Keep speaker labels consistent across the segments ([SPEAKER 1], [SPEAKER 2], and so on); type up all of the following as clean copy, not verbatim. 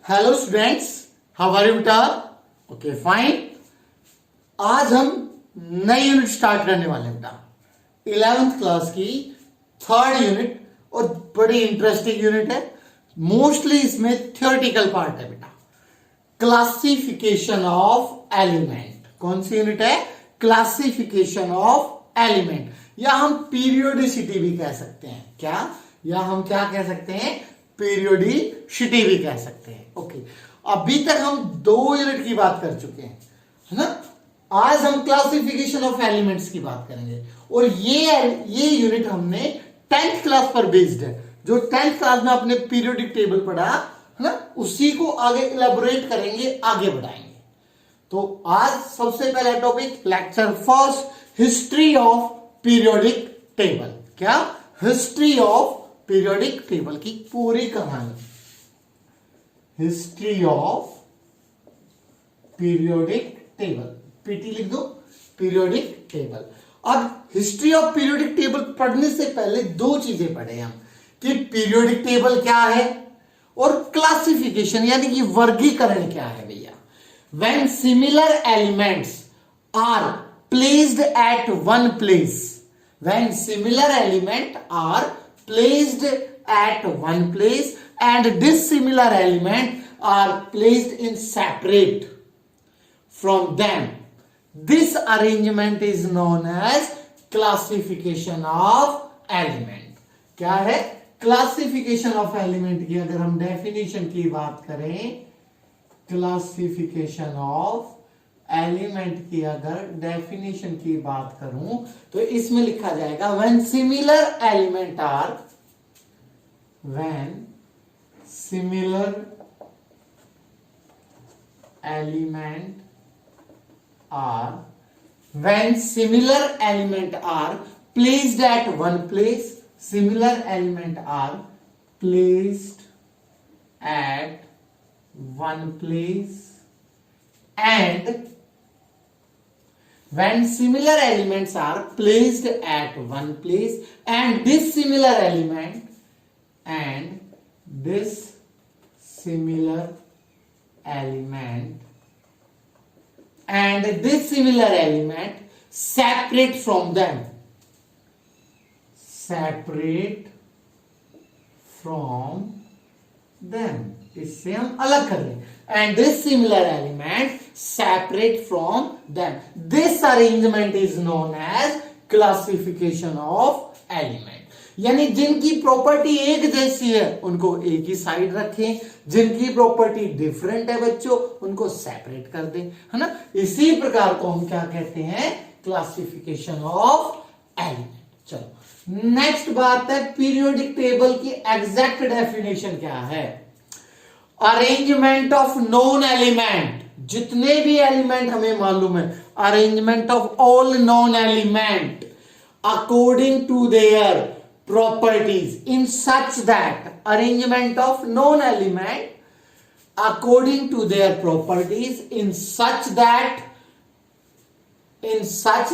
[SPEAKER 1] Hello students, how are you बेटा? Okay fine. आज हम नई यूनिट स्टार्ट करने वाले हैं बेटा, 11th क्लास की थर्ड यूनिट। और बड़ी इंटरेस्टिंग यूनिट है। मोस्टली इसमें थियोरेटिकल पार्ट है बेटा। Classification of element. कौन सी यूनिट है? क्लासिफिकेशन ऑफ एलिमेंट, या हम पीरियोडिसिटी भी कह सकते हैं। क्या? या हम क्या कह सकते हैं? पीरियोडिसिटी भी कह सकते हैं। ओके, अभी तक हम 2 यूनिट की बात कर चुके हैं, है ना। आज हम क्लासिफिकेशन ऑफ एलिमेंट्स की बात करेंगे। और ये यूनिट हमने 10th क्लास पर बेस्ड है। जो 10th क्लास में आपने पीरियोडिक टेबल पढ़ा है ना, उसी को आगे इलेबोरेट करेंगे, आगे बढ़ाएंगे। तो आज सबसे पहला topic, lecture first, history of periodic table. क्या? हिस्ट्री ऑफ पीरियोडिक टेबल की पूरी कहानी। History of periodic table, PT लिख दो, पीरियोडिक टेबल। अब हिस्ट्री ऑफ पीरियोडिक टेबल पढ़ने से पहले 2 चीजें पढ़े हम, कि पीरियोडिक टेबल क्या है और क्लासिफिकेशन यानी कि वर्गीकरण क्या है भैया। When similar elements are placed at one place, when similar element are placed at one place and dissimilar element are placed in separate from them, this arrangement is known as classification of element। क्या है? classification of element की अगर हम definition की बात करें, classification of element की अगर डेफिनेशन की बात करूं तो इसमें लिखा जाएगा when similar element are, when similar element are, when similar element are placed at one place, similar element are placed at one place and when similar elements are placed at one place and this similar element separate from them, इससे हम अलग कर लें। And this similar element separate from them, this arrangement is known as classification of element। यानी जिनकी property एक जैसी है उनको एक ही साइड रखें, जिनकी प्रॉपर्टी डिफरेंट है बच्चों उनको सेपरेट कर दें, है ना। इसी प्रकार को हम क्या कहते हैं? Classification of element. चलो नेक्स्ट बात है, पीरियोडिक टेबल की एग्जैक्ट डेफिनेशन क्या है? अरेंजमेंट ऑफ नोन एलिमेंट, जितने भी एलिमेंट हमें मालूम है, arrangement of all known element according to their properties in such that, arrangement of known element according to their properties in such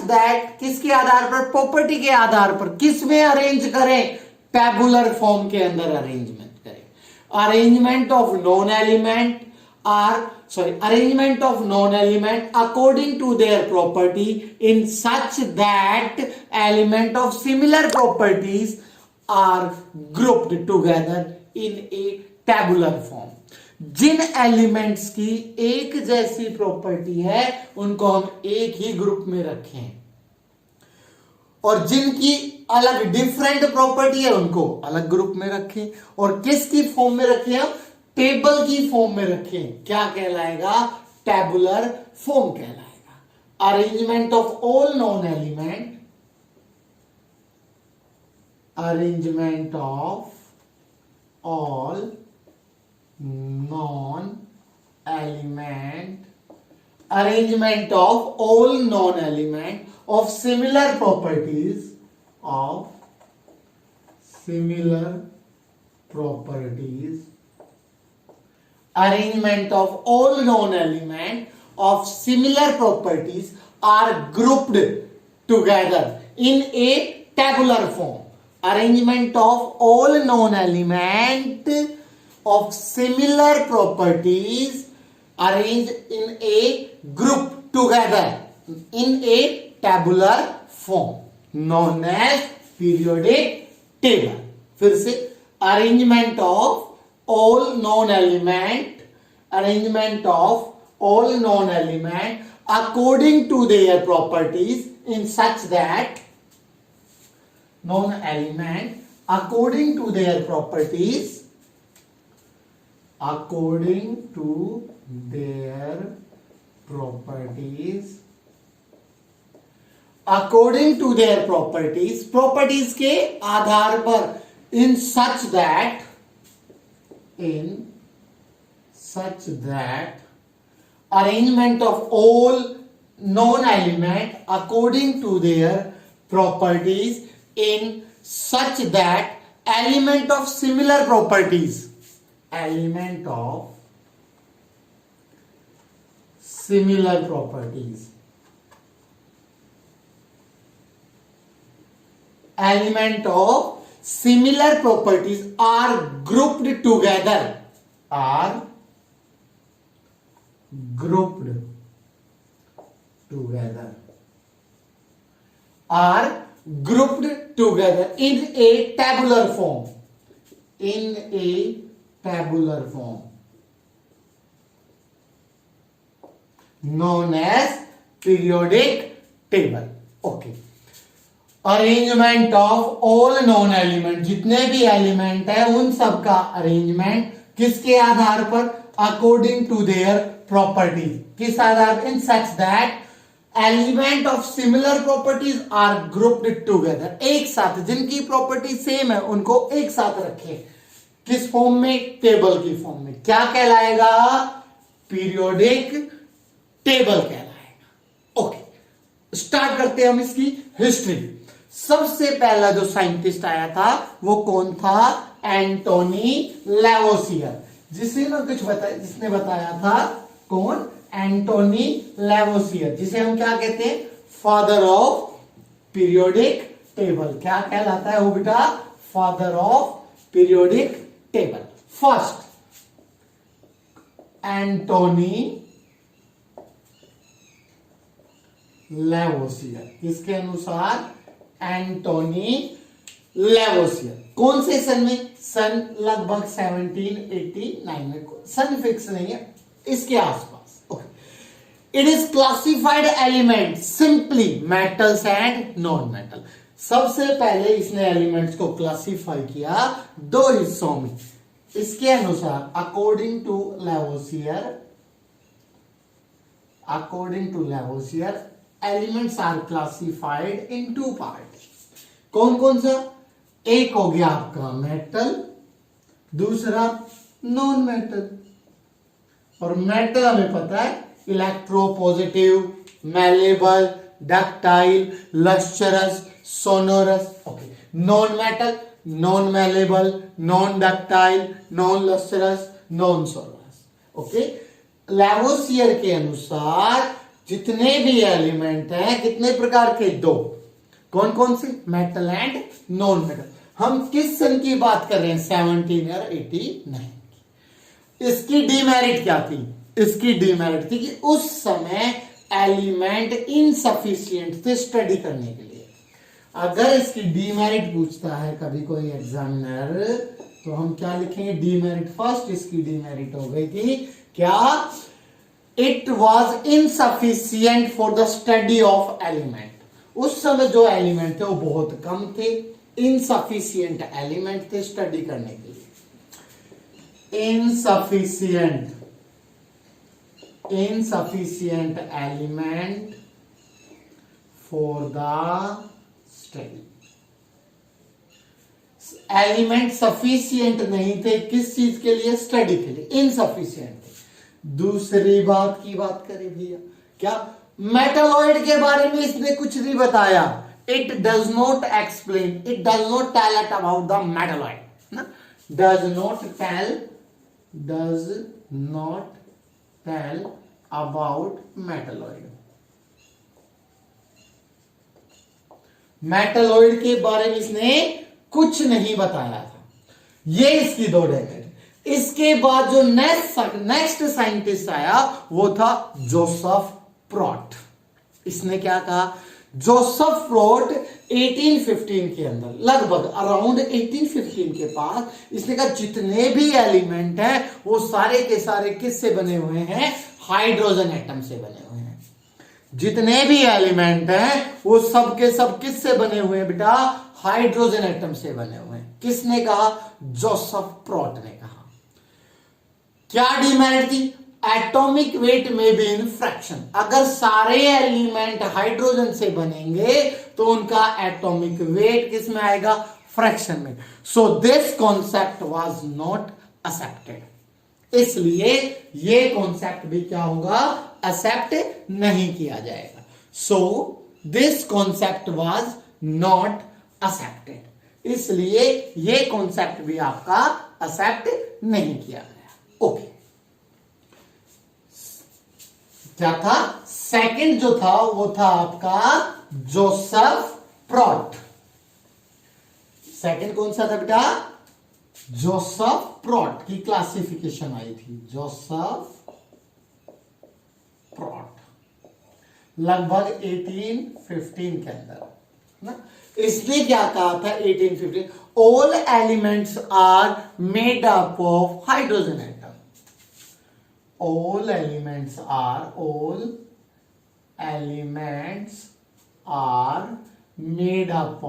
[SPEAKER 1] that, किसके आधार पर? प्रॉपर्टी के आधार पर। किस में अरेंज करें? टेबुलर फॉर्म के अंदर अरेंजमेंट करें। Arrangement of known element according to their property in such that element of similar properties are grouped together in a tabular form। जिन एलिमेंट्स की एक जैसी प्रॉपर्टी है उनको हम एक ही ग्रुप में रखें, और जिनकी अलग डिफरेंट प्रॉपर्टी है उनको अलग ग्रुप में रखें। और किसकी फॉर्म में रखें? हम टेबल की फॉर्म में रखें। क्या कहलाएगा? टेबुलर फॉर्म कहलाएगा। Arrangement of all non element, arrangement of all non element, arrangement of all non-element of similar properties, arrangement of all non-element of similar properties are grouped together in a tabular form। arrangement of all non-element of similar properties arranged in a group together in a tabular form known as periodic table. फिर से arrangement of all known element according to their properties in such that known element according to their properties properties के आधार पर in such that arrangement of all known element according to their properties in such that element of similar properties are grouped together in a tabular form known as periodic table. Okay. Arrangement of all known element, जितने भी element है उन सब का arrangement किसके आधार पर? According to their properties. किस आधार पर? In such that element of similar properties are grouped together. एक साथ, जिनकी प्रॉपर्टी सेम है उनको एक साथ रखें. किस फॉर्म में? टेबल की फॉर्म में. क्या कहलाएगा? पीरियोडिक टेबल कहलाएगा. ओके, स्टार्ट करते हैं हम इसकी हिस्ट्री. सबसे पहला जो साइंटिस्ट आया था वो कौन था? एंटोनी लैवोसियर. जिसने बताया था कौन? एंटोनी लैवोसियर, जिसे हम क्या कहते हैं? Father of periodic table. क्या कहलाता है वो बेटा? Father of periodic table. First Antoine Lavoisier. इसके अनुसार एंटोनी लैवोसियर कौन से सन में? सन लगभग 1789 में. सन फिक्स नहीं है, इसके आसपास. Okay. It is classified element simply metals and non metal. सबसे पहले इसने एलिमेंट्स को क्लासिफाई किया दो हिस्सों में. इसके अनुसार according to Lavoisier elements are classified in two part. कौन कौन सा? एक हो गया आपका मेटल, दूसरा नॉन मेटल. और मेटल हमें पता है electropositive, malleable, ductile, lustrous, sonorous. Okay. Non metal non malleable, non ductile, non lustrous, non sonorous. Okay. Lavoisier के अनुसार जितने भी एलिमेंट हैं कितने प्रकार के? दो. कौन कौन से? Metal and non metal. हम किस सन की बात कर रहे हैं? 1789. इसकी डीमेरिट क्या थी? इसकी डीमेरिट थी कि उस समय एलिमेंट इनसफिशिएंट थे स्टडी करने के लिए. अगर इसकी डीमेरिट पूछता है कभी कोई एग्जामिनर तो हम क्या लिखेंगे? डीमेरिट. फर्स्ट इसकी डीमेरिट हो गई थी क्या? It was insufficient for the study of element. उस समय जो एलिमेंट थे वो बहुत कम थे, इनसफिशियंट एलिमेंट थे स्टडी करने के लिए. Insufficient element for the study. Element sufficient नहीं थे किस चीज के लिए? स्टडी के लिए. इनसफिशियंट थे. दूसरी बात की बात करें भैया, क्या मेटलॉइड के बारे में इसने कुछ नहीं बताया. It does not explain, it does not tell it about the metalloid. Does not tell about metalloid. Metalloid के बारे में इसने कुछ नहीं बताया था. ये इसकी दो डेमेरिट. इसके बाद जो नेक्स्ट साइंटिस्ट आया वो था जोसेफ प्रॉट। इसने क्या कहा? जोसेफ प्रॉट 1815 के अंदर, लगभग अराउंड 1815 के पास, इसने कहा जितने भी एलिमेंट हैं वो सारे के सारे किससे बने हुए हैं? हाइड्रोजन एटम से बने हुए हैं। जितने भी एलिमेंट हैं वो सब के सब किससे बने हुए हैं बेटा? हाइड्रोजन एटम से बने हुए हैं। किसने कहा? जोसेफ प्रॉट ने कहा। क्या डिमेरिट थी? एटॉमिक वेट में बी इन फ्रैक्शन। अगर सारे एलिमेंट हाइड्रोजन से बनेंगे तो उनका एटॉमिक वेट किस में आएगा? फ्रैक्शन में। सो this concept was not accepted. इसलिए ये कॉन्सेप्ट भी क्या होगा? एक्सेप्ट नहीं किया जाएगा। सो this concept was not accepted, इसलिए ये कॉन्सेप्ट भी आपका एक्सेप्ट नहीं किया गया। ओके, क्या था? सेकंड जो था वो था आपका जोसेफ प्रॉट। सेकंड कौन सा था बेटा? जोसेफ प्रॉट की क्लासिफिकेशन आई थी, जोसेफ प्रॉट, लगभग 1815 के अंदर ना। इसने क्या कहा था? 1815, all elements are made up of hydrogen atom. all elements are made up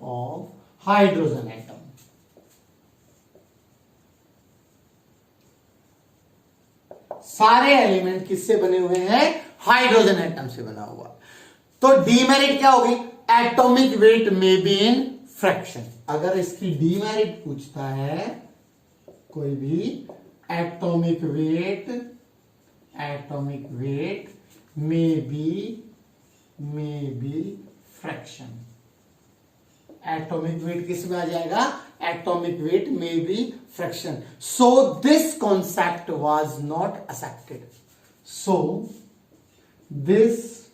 [SPEAKER 1] of hydrogen atom। सारे एलिमेंट किससे बने हुए हैं? हाइड्रोजन एटम से बना हुआ। तो डीमेरिट क्या होगी? एटॉमिक वेट में बी इन फ्रैक्शन। अगर इसकी डीमेरिट पूछता है कोई भी, atomic weight may be fraction. Atomic weight किस में आ जाएगा? एटॉमिक वेट में be fraction. So this concept was not accepted. So this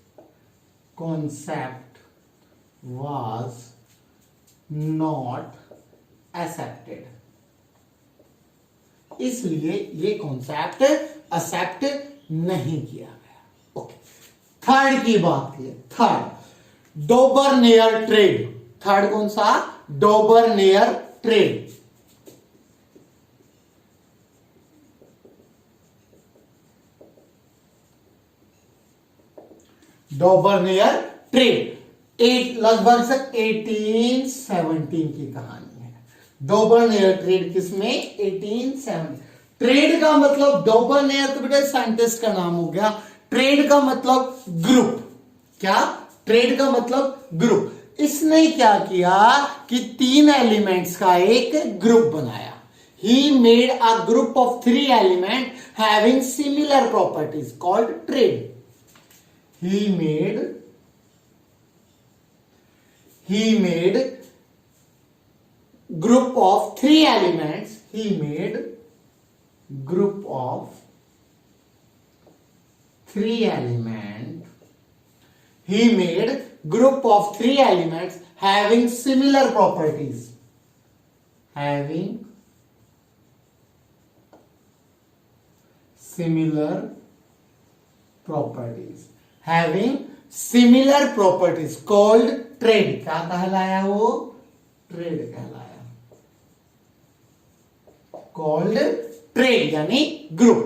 [SPEAKER 1] concept was not accepted, इसलिए ये कॉन्सेप्ट एक्सेप्ट नहीं किया गया। ओके, थर्ड की बात की। Third, डोबरनेयर trade. थर्ड कौन सा? डोबरनेयर ट्रेड। डोबरनेयर ट्रेड लगभग से 1817 की कहानी है। डोबरनेयर ट्रेड किसमें? 1870। ट्रेड का मतलब, डोबरनेयर तो बेटा साइंटिस्ट का नाम हो गया, ट्रेड का मतलब ग्रुप। क्या? ट्रेड का मतलब ग्रुप। इसने क्या किया कि 3 एलिमेंट्स का एक ग्रुप बनाया। He made a group of 3 element having similar properties called trade. he made group of 3 elements. He made group of 3 elements having similar properties. Having similar properties called trade। क्या कहलाया वो? Trade कहलाया, called trade यानी group.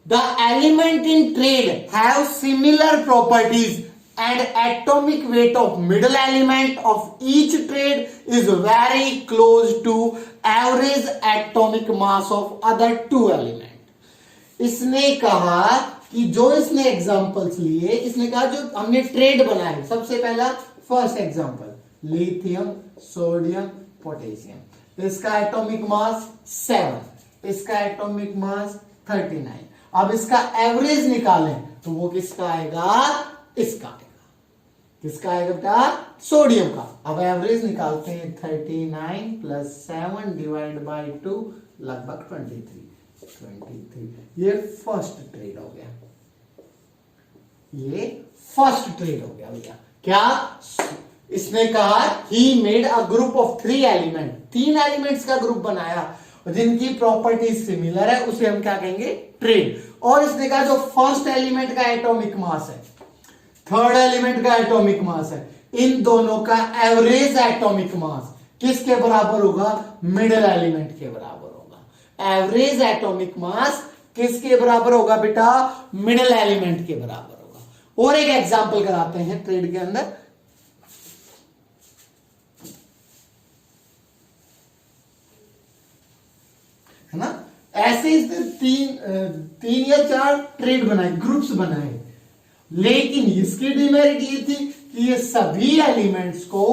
[SPEAKER 1] The element in trade have similar properties and atomic weight of middle element of each trade is very close to average atomic mass of other 2 element। इसने कहा कि जो इसने एग्जांपल्स लिए, इसने कहा जो हमने ट्रेड बनाए, सबसे पहला first example lithium, sodium, potassium. इसका एटॉमिक मास 7, इसका एटॉमिक मास 39। अब इसका एवरेज निकालें तो वो किसका आएगा? इसका आएगा। किसका आएगा बेटा? सोडियम का। अब एवरेज निकालते हैं, 39 प्लस 7 डिवाइड बाई 2 लगभग 23। ये फर्स्ट ट्रेड हो गया, ये फर्स्ट ट्रेड हो गया भैया। क्या? इसने कहा he made a group of 3 element, 3 elements का ग्रुप बनाया और जिनकी प्रॉपर्टी सिमिलर है उसे हम क्या कहेंगे, ट्रेड। और इसने कहा जो फर्स्ट एलिमेंट का एटॉमिक मास है, थर्ड एलिमेंट का एटॉमिक मास है, इन दोनों का एवरेज एटॉमिक मास किसके बराबर होगा, मिडिल एलिमेंट के बराबर होगा। एवरेज एटॉमिक मास किसके बराबर होगा बेटा, मिडिल एलिमेंट के बराबर होगा। और एक एग्जांपल कराते हैं ट्रेड के अंदर। है ना, ऐसे इसने तीन या चार ट्रेड बनाए, ग्रुप्स बनाए, लेकिन इसकी डिमेरिट ये थी कि ये सभी एलिमेंट्स को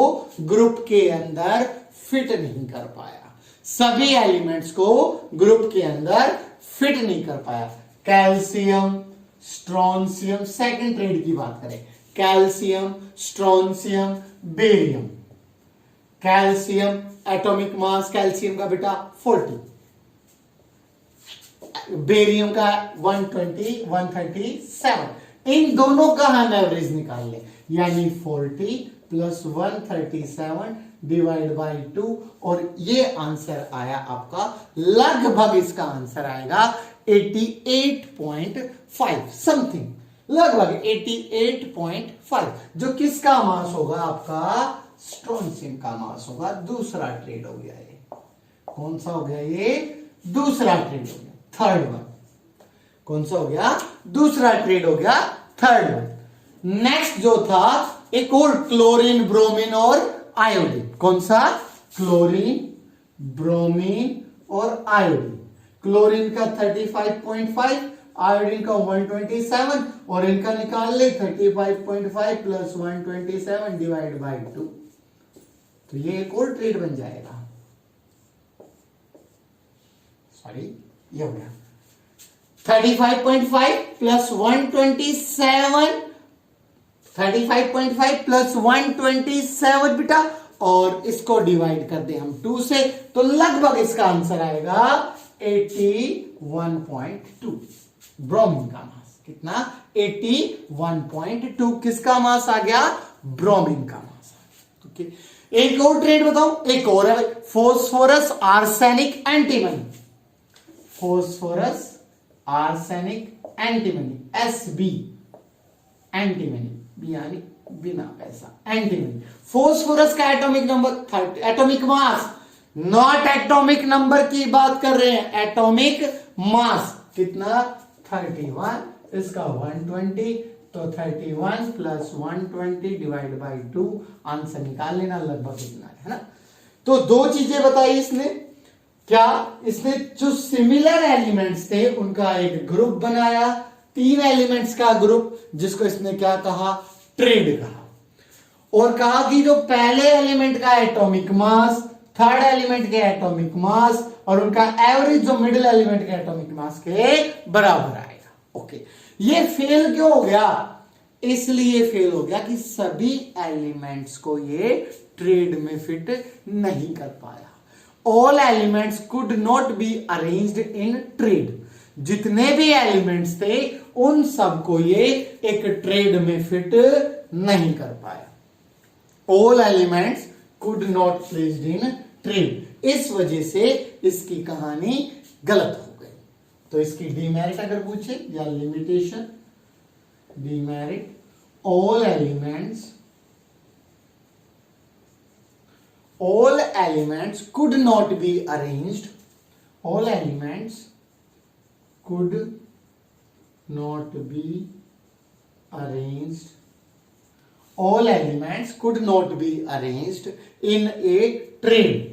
[SPEAKER 1] ग्रुप के अंदर फिट नहीं कर पाया, सभी एलिमेंट्स को ग्रुप के अंदर फिट नहीं कर पाया। कैल्शियम, स्ट्रोंशियम, सेकंड ट्रेड की बात करें, calcium, strontium, barium. Calcium atomic mass calcium का बेटा 40, बेरियम का 120, 137। इन दोनों का हम एवरेज निकाल लें, यानी 40 प्लस 137 डिवाइड बाई 2, और ये आंसर आया आपका, लगभग इसका आंसर आएगा 88.5 समथिंग, लगभग 88.5, जो किसका मास होगा आपका, स्ट्रोंशियम का मास होगा। दूसरा ट्रेड हो गया ये, कौन सा हो गया ये, दूसरा ट्रेड हो गया, थर्ड वन। कौन सा हो गया, दूसरा ट्रेड हो गया, थर्ड वन। नेक्स्ट जो था एक और, क्लोरीन, ब्रोमीन और आयोडीन। कौन सा, क्लोरीन, ब्रोमीन और आयोडीन। क्लोरीन का 35.5, आयोडीन का 127, और इनका निकाल ले 35.5 प्लस 127 डिवाइड बाई 2, तो ये एक और ट्रेड बन जाएगा। सॉरी, ये हो गया 35.5 प्लस 127, 35.5 प्लस 127 बेटा, और इसको डिवाइड कर दे हम 2 से, तो लगभग इसका आंसर आएगा 81.2। ब्रोमीन का मास कितना, 81.2 किसका मास आ गया, ब्रोमीन का मास आ गया। ओके, एक और ट्रेड बताओ, एक और है, phosphorus, arsenic, antimony. Phosphorus, arsenic, antimony, SB, antimony, यानी बिना पैसा, एंटीमनी। फोस्फोरस का atomic number 30, atomic mass, not atomic number की बात कर रहे हैं, एटॉमिक मास कितना, 31, इसका 120, तो 31 प्लस 120 डिवाइड बाई 2, आंसर निकाल लेना, लगभग इतना है ना। तो दो चीजें बताई इसने, क्या, इसने जो सिमिलर एलिमेंट्स थे उनका एक ग्रुप बनाया, 3 एलिमेंट्स का ग्रुप, जिसको इसने क्या कहा, ट्रेड कहा, और कहा कि जो पहले एलिमेंट का एटॉमिक मास, थर्ड एलिमेंट के एटॉमिक मास, और उनका एवरेज जो मिडिल एलिमेंट के एटॉमिक मास के बराबर आएगा। ओके, ये फेल क्यों हो गया, इसलिए फेल हो गया कि सभी एलिमेंट्स को ये ट्रेड में फिट नहीं कर पाया। All elements could not be arranged in trade, जितने भी एलिमेंट्स थे उन सबको ये एक ट्रेड में फिट नहीं कर पाया। All elements could not placed in trade, इस वजह से इसकी कहानी गलत हो गई। तो इसकी डीमेरिट अगर पूछे या limitation, demerit, all elements could not be arranged, all elements could not be arranged, all elements could not be arranged in a trade,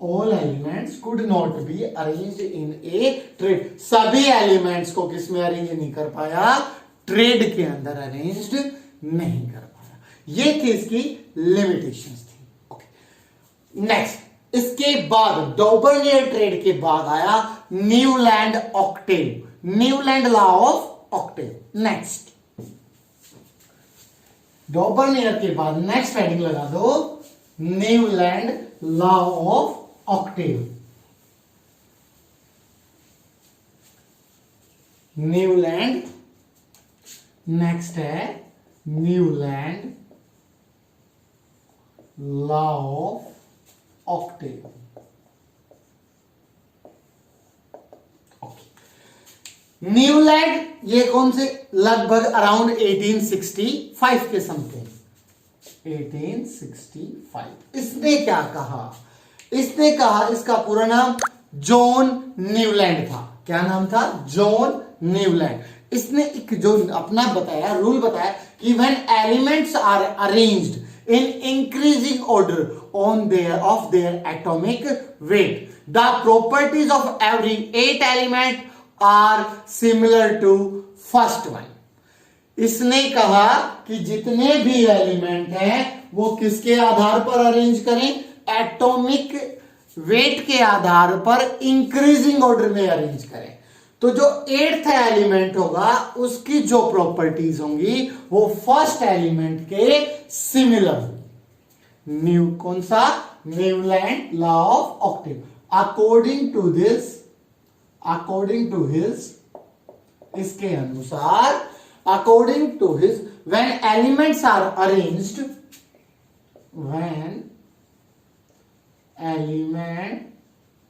[SPEAKER 1] all elements could not be arranged in a trade, सभी elements को किस में arrange नहीं कर पाया, trade के अंदर arranged नहीं कर पाया। ये थी इसकी लिमिटेशंस थी। ओके, नेक्स्ट इसके बाद डॉबर्नियर ट्रेड के बाद आया Newland octave, Newland law of octave. Next Dobereiner के बाद नेक्स्ट हेडिंग लगा दो, Newland law of octave. Newland, next है Newland law of octave. Newland ये कौन से, लगभग अराउंड 1865 के समथिंग, 1865। इसने क्या कहा, इसने कहा, इसका पूरा नाम जॉन न्यूलैंड था। क्या नाम था? John Newland. इसने एक जो अपना बताया, रूल बताया कि when elements are arranged in increasing order on their of their atomic weight, the properties of every 8 element are similar to first one. इसने कहा कि जितने भी एलिमेंट हैं वो किसके आधार पर अरेंज करें, एटॉमिक वेट के आधार पर इंक्रीजिंग ऑर्डर में अरेंज करें। तो जो 8th एलिमेंट होगा उसकी जो प्रॉपर्टीज होंगी वो फर्स्ट एलिमेंट के सिमिलर होगी। न्यू कौन सा? Newland law of octave. According to his इसके अनुसार, according to his, when elements are arranged, when element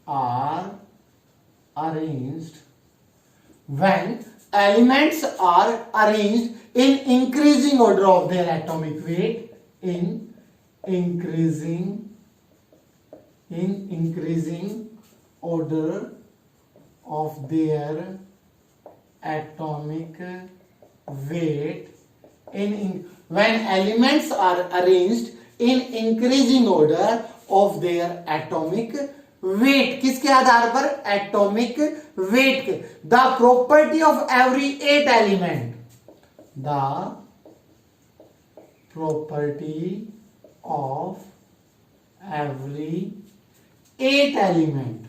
[SPEAKER 1] are arranged, when elements are arranged in increasing order of their atomic weight, in increasing order of their atomic weight, when elements are arranged in increasing order of their atomic weight, किसके आधार पर? Atomic weight के। The property of every 8 element, the property of every 8 element,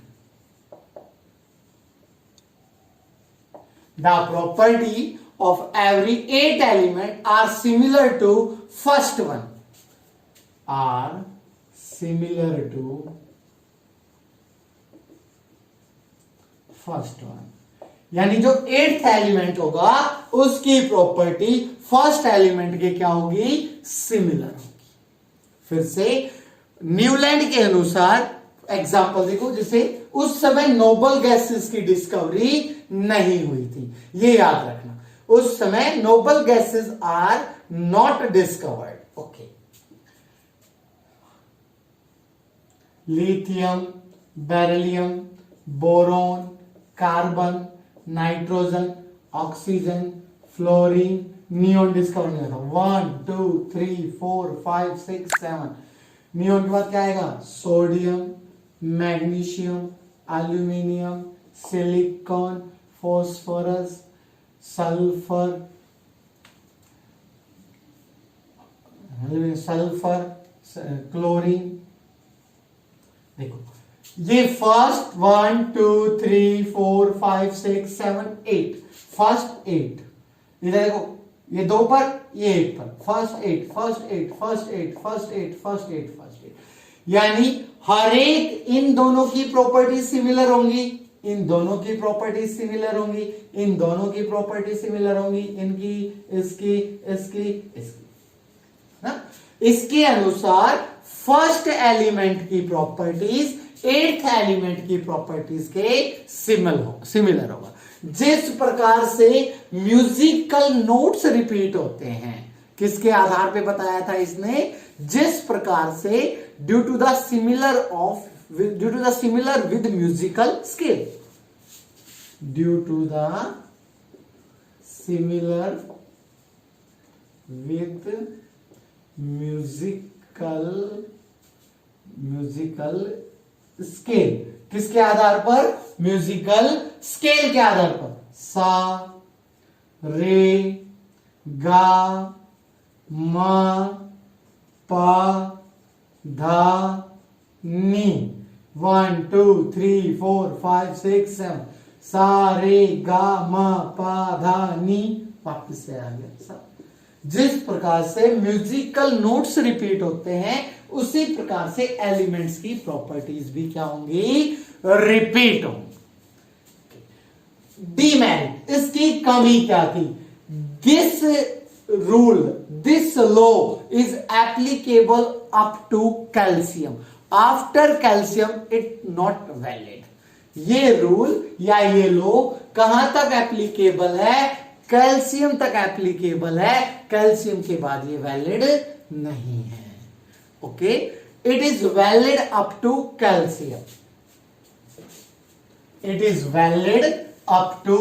[SPEAKER 1] the property of every 8 element are similar to first one, are similar to first one. यानी जो 8th element होगा उसकी property first element के क्या होगी? Similar होगी। फिर से न्यूलैंड के अनुसार एग्जांपल देखो, जैसे उस समय नोबल गैसेस की डिस्कवरी नहीं हुई थी, ये याद रखना। उस समय noble gases are not discovered. Okay, lithium, beryllium, boron, carbon, nitrogen, oxygen, fluorine, neon discover नहीं होता। 1 2 3 4 5 6 7। नियोन के बाद क्या आएगा? Sodium, magnesium, aluminium, silicon, phosphorus, sulphur, chlorine. देखो ये फर्स्ट 1 2 3 4 5 6 7 8, फर्स्ट 8। इधर देखो, ये 2 पर, ये 1 पर, first 8 first 8 first 8 first 8 first 8 first 8। यानी हर एक, इन दोनों की प्रॉपर्टी सिमिलर होंगी, इन दोनों की प्रॉपर्टी सिमिलर होंगी, इन दोनों की प्रॉपर्टी सिमिलर होंगी, इनकी, इसकी, इसकी, इसकी ना। इसके अनुसार फर्स्ट एलिमेंट की प्रॉपर्टीज 8th एलिमेंट की प्रॉपर्टीज के सिमिलर होगा। जिस प्रकार से म्यूजिकल नोट्स रिपीट होते हैं, किसके आधार पे बताया था इसने? जिस प्रकार से due to the similar with musical scale, due to the similar with musical scale. किसके आधार पर? म्यूजिकल स्केल के आधार पर। सा, रे, गा, मा, पा, धा, नी। 1 2 3 4 5 6 7। सा, रे, गा, मा, पा, धा, नी। वापस से आ गया सा। जिस प्रकार से म्यूजिकल नोट्स रिपीट होते हैं उसी प्रकार से एलिमेंट्स की प्रॉपर्टीज भी क्या होंगी? रिपीट होंगी। डीमेरिट, इसकी कमी क्या थी? This rule, this law is applicable up to calcium, after calcium it not valid. ये रूल या ये लॉ कहां तक एप्लीकेबल है? कैल्शियम तक एप्लीकेबल है, कैल्शियम के बाद ये वैलिड नहीं है। Okay, it is valid up to calcium, it is valid up to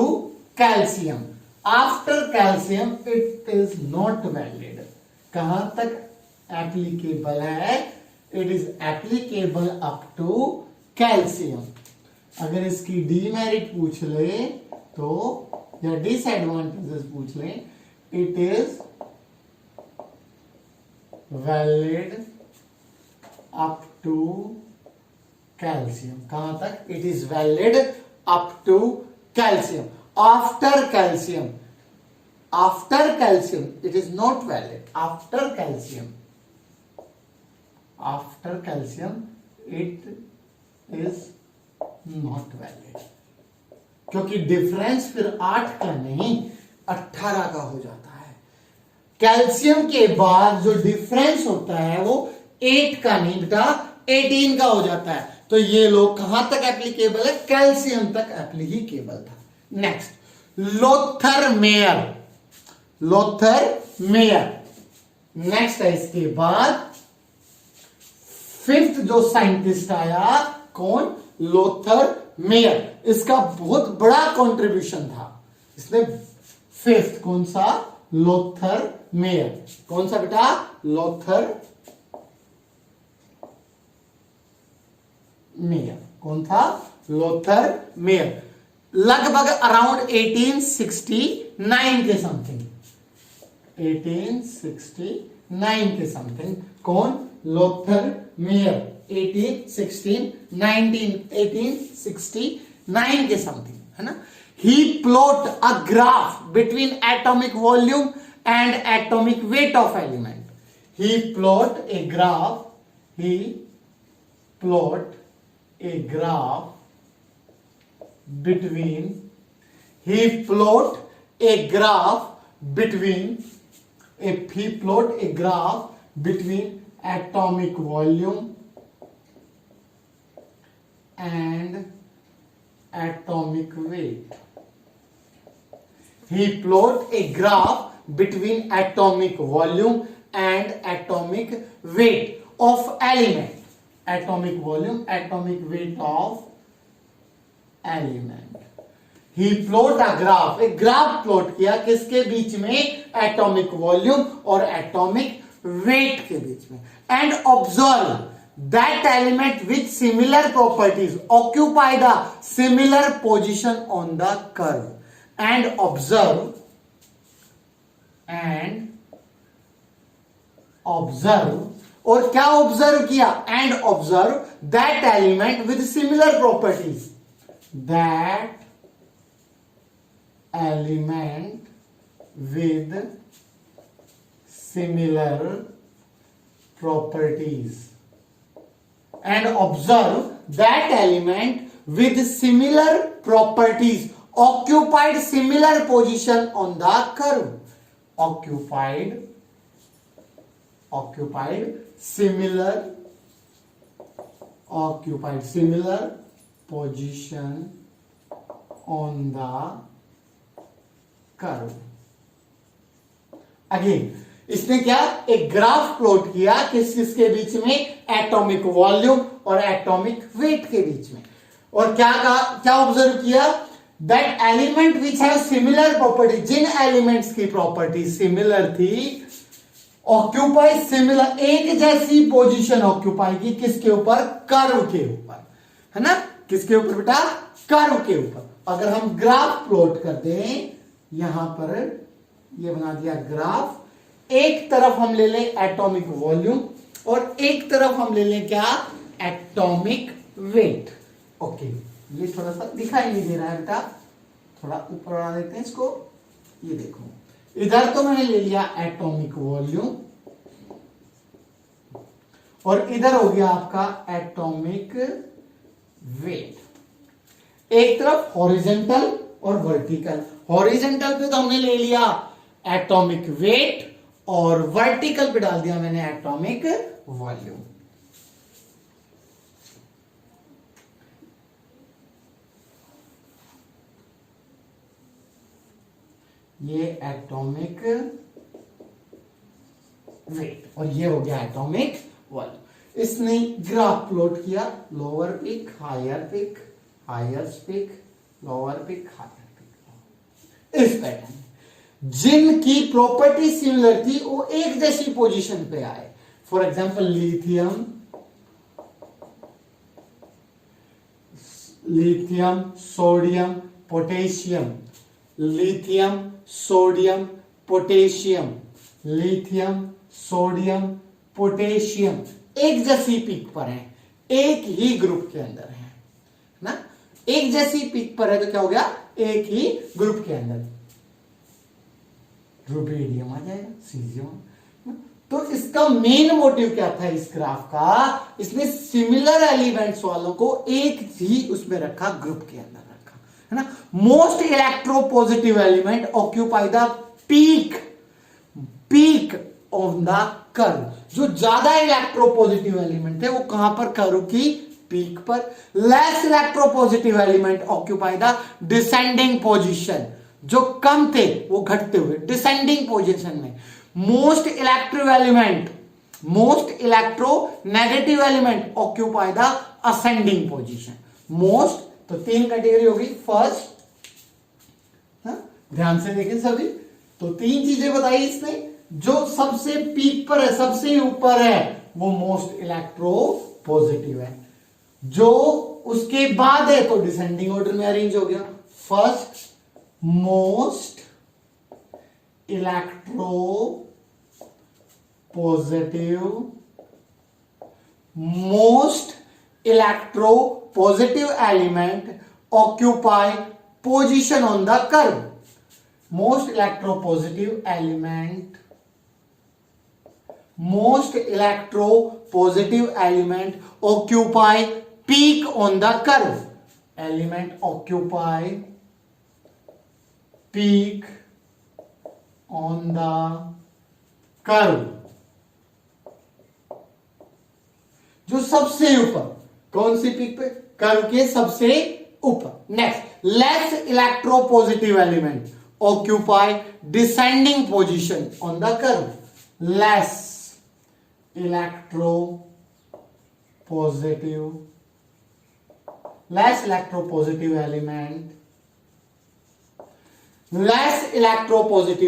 [SPEAKER 1] calcium, after calcium it is not valid. कहां तक एप्लीकेबल है? It is applicable up to calcium. अगर इसकी डीमेरिट पूछ ले तो, या डिसएडवांटेजेस पूछ ले, it is valid up to calcium. कहां तक? It is valid up to calcium, after calcium, after calcium it is not valid, after calcium, after calcium it is not valid. क्योंकि डिफरेंस फिर 8 का नहीं 18 का हो जाता है। कैल्शियम के बाद जो डिफरेंस होता है वो 8 का नहीं बेटा 18 का हो जाता है। तो ये लोग कहां तक एप्लीकेबल है? कैल्शियम तक एप्लीकेबल था। Next, Lothar Meyer, Lothar Meyer next है। इसके बाद फिफ्थ जो साइंटिस्ट आया, कौन? Lothar Meyer. इसका बहुत बड़ा कंट्रीब्यूशन था। इसने फिफ्थ कौन सा? Lothar Meyer. कौन सा बेटा? Lothar Meyer. कौन था? Lothar Meyer. लगभग अराउंड 1869 के समथिंग, 1869 के समथिंग। कौन? Lothar Meyer. 1869 के समथिंग, है ना। He plot a graph between atomic volume and atomic weight of element. He plot a graph, he plot a graph between, he plot a graph between, he plot a graph between atomic volume and atomic weight. He plot a graph between atomic volume and atomic weight of element. Atomic volume, atomic weight of element. He plot a graph, एक graph plot किया किसके बीच में? Atomic volume और atomic weight के बीच में। And observe that element with similar properties occupy the similar position on the curve. And observe और क्या ऑब्जर्व किया? And observe that element with similar properties, that element with similar properties, and observe that element with similar properties occupied similar position on the curve. Occupied similar position on the curve. Again इसने क्या? एक graph plot किया किसके बीच में? Atomic volume और atomic weight के बीच में। और क्या ऑब्जर्व किया? That element which have similar property, जिन एलिमेंट्स की प्रॉपर्टी सिमिलर थी, ऑक्यूपाई सिमिलर, एक जैसी पोजीशन ऑक्यूपाई की किसके ऊपर? कर्व के ऊपर, है ना। किसके ऊपर बेटा? कर्व के ऊपर। अगर हम ग्राफ प्लॉट कर दें, यहां पर ये बना दिया ग्राफ, एक तरफ हम ले लें एटॉमिक वॉल्यूम और एक तरफ हम ले लें क्या? Atomic weight. ओके, ये थोड़ा सा दिखाई नहीं दे रहा है बेटा, थोड़ा ऊपर बढ़ा देते हैं इसको। ये देखो, इधर तो मैंने ले लिया एटॉमिक वॉल्यूम और इधर हो गया आपका एटॉमिक वेट। एक तरफ हॉरिजॉन्टल और वर्टिकल। हॉरिजॉन्टल पे तो हमने ले लिया एटॉमिक वेट और वर्टिकल पे डाल दिया मैंने एटॉमिक वॉल्यूम। ये एटॉमिक वेट और ये हो गया एटॉमिक वॉल्यूम। इसने ग्राफ प्लॉट किया, lower peak, higher peak, higher peak, lower peak, higher peak, इस पैटर्न। जिनकी प्रॉपर्टी सिमिलर थी वो एक जैसी पोजीशन पे आए। For example lithium, lithium, sodium, potassium, lithium, sodium, potassium, lithium, sodium, potassium एक जैसी पिक पर है, एक ही ग्रुप के अंदर है ना। एक जैसी पिक पर है तो क्या हो गया, एक ही ग्रुप के अंदर। रुबिडियम आ जाएगा, सीजियम। तो इसका मेन मोटिव क्या था इस ग्राफ का, इसने सिमिलर एलिमेंट्स वालों को एक ही उसमें रखा, ग्रुप के अंदर रखा, है ना। Most electropositive element occupy the peak on the curve. जो ज्यादा इलेक्ट्रोपॉजिटिव एलिमेंट थे वो कहां पर, कर्व की पीक पर। Less electropositive element occupy the descending position. जो कम थे वो घटते हुए डिसेंडिंग पोजीशन में। Most electro negative element occupy the ascending position. Most तो तीन कैटेगरी होगी। फर्स्ट, ध्यान से देखें सभी, तो तीन चीजें बताई इसने। जो सबसे पीक पर है, सबसे ऊपर है, वो मोस्ट इलेक्ट्रो पॉजिटिव है। जो उसके बाद है तो डिसेंडिंग ऑर्डर में अरेंज हो गया। First most electro positive, most electro positive element occupy position on the curve. Most electropositive element, most electropositive element occupy peak on the curve. Element occupy peak on the curve. जो सबसे ऊपर, कौन सी peak पे, curve के सबसे ऊपर। Next, less electropositive element occupy descending position on the curve. Less electropositive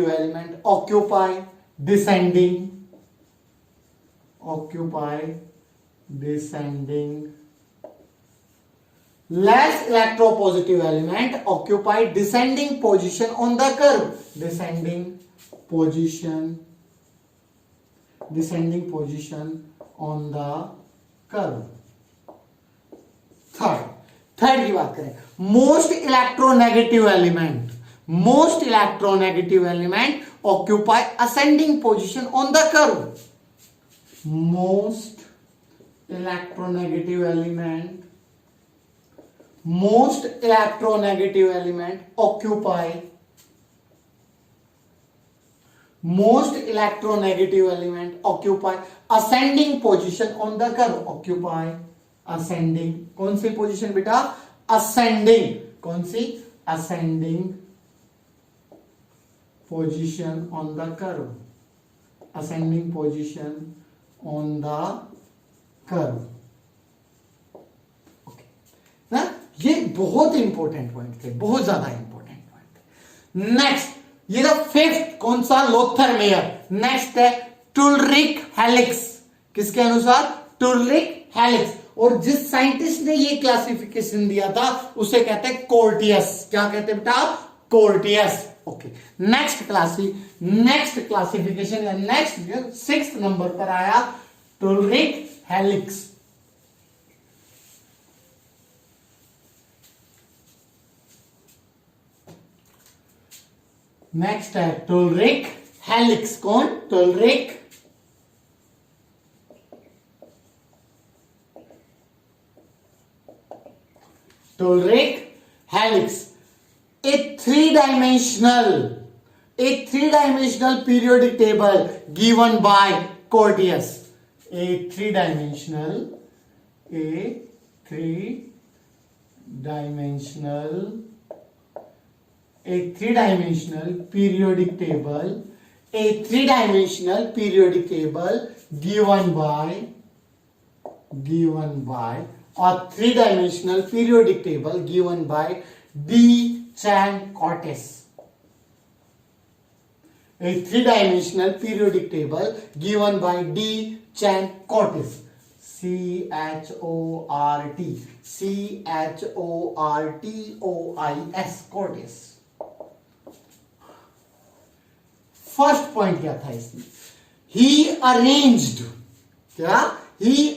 [SPEAKER 1] element occupy descending less electropositive element occupy descending position on the curve. Descending position on the curve. Third की बात करें, most electronegative element occupy ascending position on the curve. Most electronegative element occupy ascending position on the curve. Occupy ascending, कौन सी position बेटा, ascending, कौन सी, ascending position on the curve, ascending position on the curve. Okay ना, ये बहुत important point थे, बहुत ज्यादा important point थे। नेक्स्ट, ये था फिफ्थ, कौन सा, लोथर मेयर। नेक्स्ट है टुलरिक हेलिक्स। किसके अनुसार, टुलरिक हेलिक्स। और जिस साइंटिस्ट ने ये क्लासिफिकेशन दिया था उसे कहते हैं कोर्टियस। क्या कहते हैं बेटा, कोर्टियस। ओके, नेक्स्ट क्लासिफिकेशन या नेक्स्ट सिक्स्थ नंबर पर आया टुलरिक हेलिक्स। नेक्स्ट है टुलरिक हेलिक्स। कौन, टुलरिक helix. A three-dimensional periodic table given by Courtius. a three dimensional periodic table, given by or three-dimensional periodic table given by D. Chan Cortes. A three-dimensional periodic table given by D. Chan Cortes. Cortes. Cortes. First point क्या था इसमें? He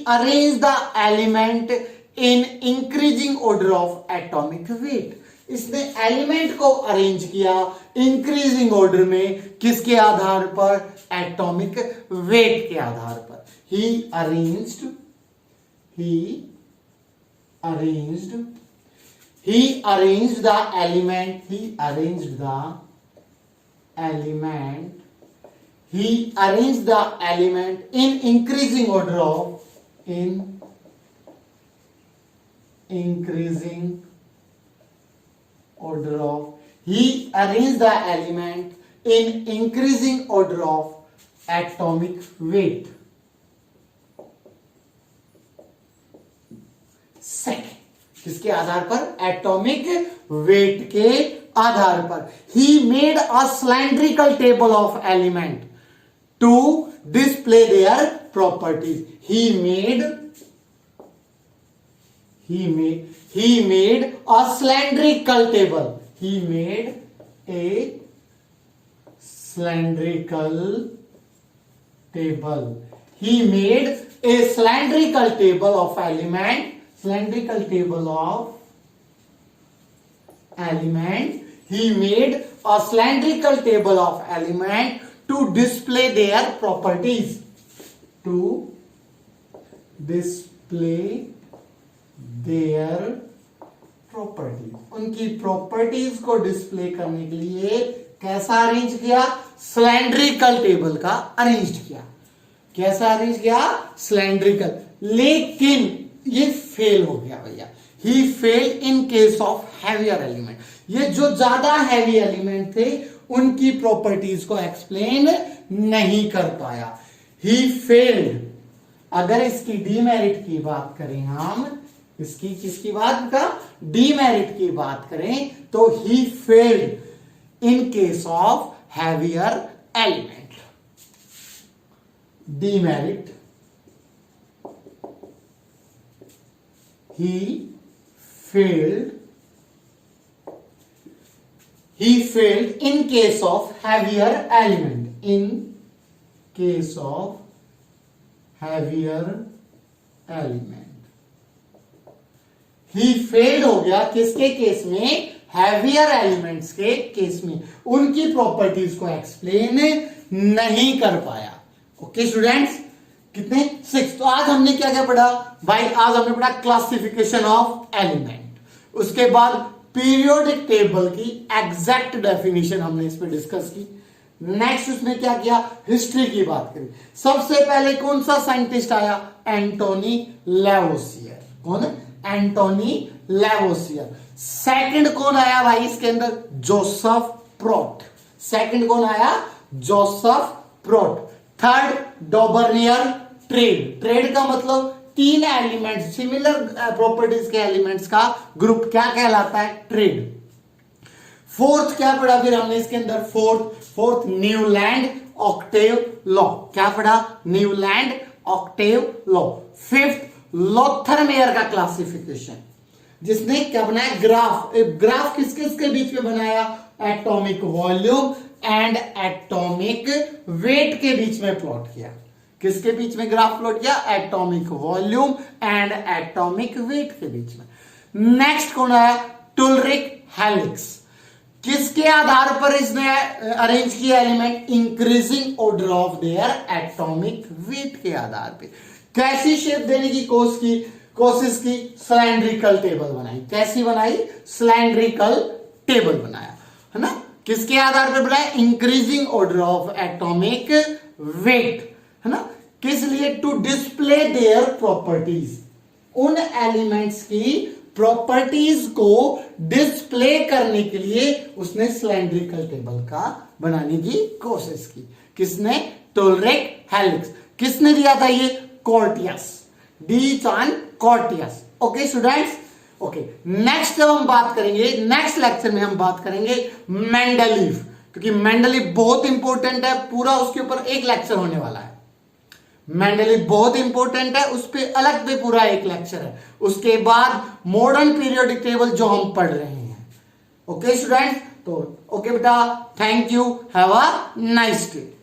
[SPEAKER 1] arranged the element in increasing order of atomic weight. इसने element को arrange किया increasing order में, किसके आधार पर? एटॉमिक वेट के आधार पर. He arranged the element in increasing order of atomic weight. Second, किसके आधार पर? एटॉमिक वेट के आधार पर. He made a cylindrical table of element to display their properties. He made a cylindrical table. He made a cylindrical table of element. He made a cylindrical table of element to display their properties. उनकी properties को display करने के लिए कैसा arrange किया? Cylindrical table का arrange किया. कैसा अरेंज किया? सिलेंड्रिकल. लेकिन ये फेल हो गया भैया. He fail in case of heavier element. ये जो ज्यादा हैवी एलिमेंट थे उनकी प्रॉपर्टीज को एक्सप्लेन नहीं कर पाया. He failed. अगर इसकी डीमेरिट की बात करें हम, इसकी किसकी बात का? डीमेरिट की बात करें तो he failed in case of heavier element. Demerit. He failed in case of heavier element. He failed हो गया किसके केस में? हैवियर एलिमेंट्स के केस में. उनकी प्रॉपर्टीज को एक्सप्लेन नहीं कर पाया. ओके स्टूडेंट्स, कितने? 6. तो आज हमने क्या क्या पढ़ा भाई? आज हमने पढ़ा क्लासिफिकेशन ऑफ एलिमेंट. उसके बाद पीरियोडिक टेबल की एग्जैक्ट डेफिनेशन हमने इस पे डिस्कस की. नेक्स्ट उसमें क्या किया? हिस्ट्री की बात करी. सबसे पहले कौन सा साइंटिस्ट आया? एंटोनी लैवोसियर. कौन? एंटोनी लैवोसियर. सेकंड कौन आया भाई इसके अंदर? जोसेफ प्रोट. सेकंड कौन आया? Joseph Prout. Third Dobereiner triad. Triad का मतलब तीन एलिमेंट्स, सिमिलर प्रॉपर्टीज के एलिमेंट्स का ग्रुप क्या कहलाता है? ट्रेड. फोर्थ क्या पढ़ा फिर हमने इसके अंदर? Fourth Newland octave law. क्या पढ़ा? Newland octave law. Fifth Lothar Meyer का क्लासिफिकेशन, जिसने क्या बनाया? ग्राफ. ग्राफ किस किस के बीच में बनाया? Atomic volume and atomic weight के बीच में प्लॉट किया. किसके बीच में ग्राफ प्लॉट किया? Atomic volume and atomic weight के बीच में. नेक्स्ट कौन आया? टुलरिक हेलिक्स. किसके आधार पर इसने अरेंज किया element? Increasing order of their atomic weight के आधार पे. कैसी शेप देने की कोशिश की? सिलेंड्रिकल टेबल बनाई. कैसी बनाई? सिलेंड्रिकल टेबल बनाया, है ना. किसके आधार पर बनाया? Increasing order of atomic weight, है ना. किस लिए? टू डिस्प्ले देयर प्रॉपर्टीज, उन एलिमेंट्स की प्रॉपर्टीज को डिस्प्ले करने के लिए उसने सिलेंड्रिकल टेबल का बनाने की कोशिश की। किसने? टोलरेक हेलिक्स। किसने दिया था ये? कॉर्टियस, डी चान कॉर्टियस। ओके स्टूडेंट्स, ओके नेक्स्ट जब हम बात करेंगे, नेक्स्ट लेक्चर में हम बात करेंगे मेंडलीव, क्योंकि मेंडलीव बहुत इंपॉर्टेंट है, पूरा उसके ऊपर एक लेक्चर होने वाला है। मेंडलीव बहुत इंपॉर्टेंट है, उस पे अलग पे पूरा एक लेक्चर है। उसके बाद मॉडर्न पीरियोडिक टेबल जो हम पढ़ रहे हैं। ओके स्टूडेंट्स, तो ओके बेटा, thank you, have a nice day.